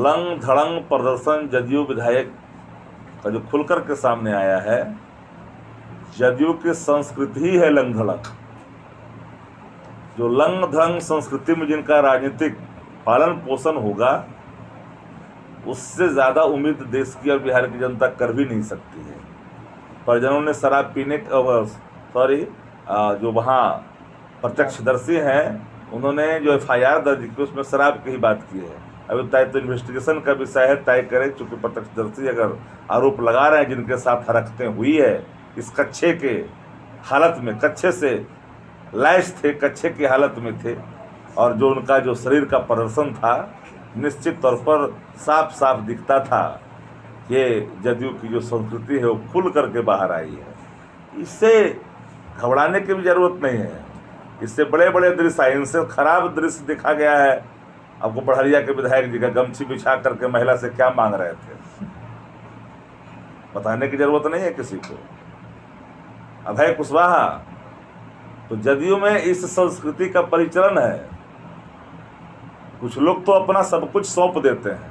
Lung धड़ंग प्रदर्शन जदयू विधायक का जो खुलकर के सामने आया है, जदयू की संस्कृति ही है लंग धड़ंग। जो लंग धड़ंग संस्कृति में जिनका राजनीतिक पालन पोषण होगा, उससे ज़्यादा उम्मीद देश की और बिहार की जनता कर भी नहीं सकती है। परिजनों ने शराब पीने जो वहाँ प्रत्यक्षदर्शी हैं, उन्होंने जो FIR दर्ज की उसमें शराब की ही बात की है। अभी तय तो इन्वेस्टिगेशन का विषय है, तय करें, चूँकि प्रत्यक्षदर्शी अगर आरोप लगा रहे हैं जिनके साथ हरकतें हुई है इस कच्छे के हालत में, कच्छे से लैस थे, कच्छे की हालत में थे, और जो उनका जो शरीर का प्रदर्शन था, निश्चित तौर पर साफ साफ दिखता था कि जदयू की जो संस्कृति है वो खुल करके बाहर आई है। इससे घबराने की भी ज़रूरत नहीं है। इससे बड़े बड़े दृश्य आए, इनसे खराब दृश्य दिखा गया है। आपको बढ़िया के विधायक जी का गमछी बिछा करके महिला से क्या मांग रहे थे, बताने की जरूरत नहीं है किसी को। अभय कुशवाहा, तो जदयू में इस संस्कृति का परिचलन है। कुछ लोग तो अपना सब कुछ सौंप देते हैं,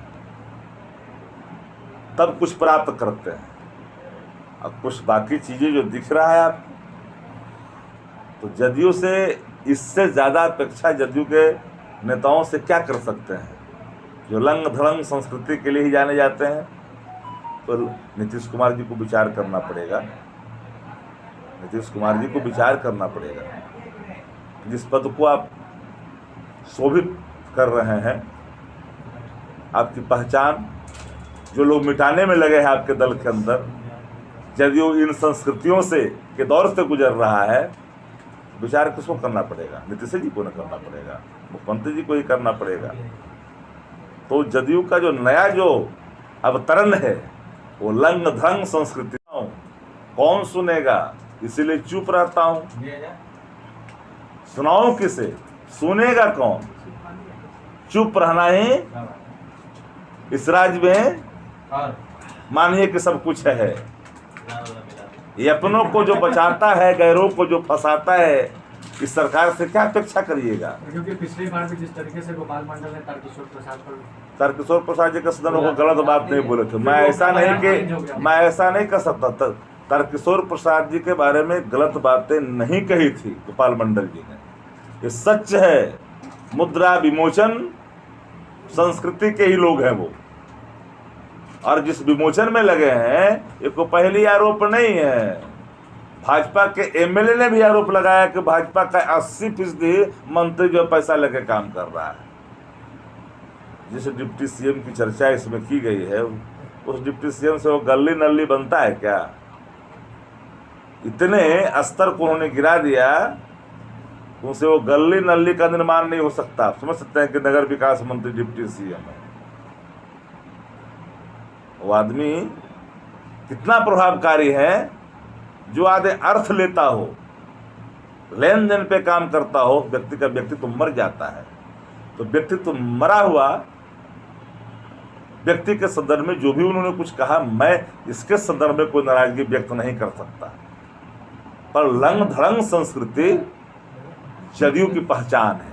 तब कुछ प्राप्त करते हैं। अब कुछ बाकी चीजें जो दिख रहा है आप, तो जदयू से इससे ज़्यादा अपेक्षा जदयू के नेताओं से क्या कर सकते हैं, जो लंग धड़ंग संस्कृति के लिए ही जाने जाते हैं। तो नीतीश कुमार जी को विचार करना पड़ेगा, नीतीश कुमार जी को विचार करना पड़ेगा। जिस पद को आप शोभित कर रहे हैं, आपकी पहचान जो लोग मिटाने में लगे हैं आपके दल के अंदर, जदयू इन संस्कृतियों से के दौर से गुजर रहा है, विचार किसको करना पड़ेगा? नीतीश जी को न करना पड़ेगा, मुख्यमंत्री जी को ही करना पड़ेगा। तो जदयू का जो नया जो अवतरण है वो लंग धड़ंग संस्कृति। कौन सुनेगा, इसीलिए चुप रहता हूँ। सुनाओ किसे, सुनेगा कौन? चुप रहना ही इस राज्य में मानिए कि सब कुछ है। ये अपनों को जो बचाता है, गैरों को जो फंसाता है, इस सरकार से क्या अपेक्षा करिएगा? क्योंकि पिछली बार भी जिस तरीके से गोपाल मंडल ने तारकिशोर प्रसाद जी का सदन को गलत बात नहीं बोले थे। मैं ऐसा नहीं कर सकता। तारकिशोर प्रसाद जी के बारे में गलत बातें नहीं कही थी गोपाल मंडल जी ने, ये सच है। मुद्रा विमोचन संस्कृति के ही लोग हैं वो, और जिस विमोचन में लगे हैं ये कोई पहली आरोप नहीं है। भाजपा के MLA ने भी आरोप लगाया कि भाजपा का 80% मंत्री जो पैसा लेके काम कर रहा है। जिस डिप्टी CM की चर्चा इसमें की गई है, उस डिप्टी CM से वो गली नल्ली बनता है क्या? इतने स्तर को उन्होंने गिरा दिया, उनसे वो गली नल्ली का निर्माण नहीं हो सकता। आप समझ सकते हैं कि नगर विकास मंत्री डिप्टी CM है। वो आदमी कितना प्रभावकारी है, जो आधे अर्थ लेता हो, लेन देन पे काम करता हो। व्यक्ति का व्यक्तित्व मर जाता है, तो व्यक्तित्व मरा हुआ व्यक्ति के संदर्भ में जो भी उन्होंने कुछ कहा, मैं इसके संदर्भ में कोई नाराजगी व्यक्त नहीं कर सकता। पर लंग धड़ंग संस्कृति जदयू की पहचान है।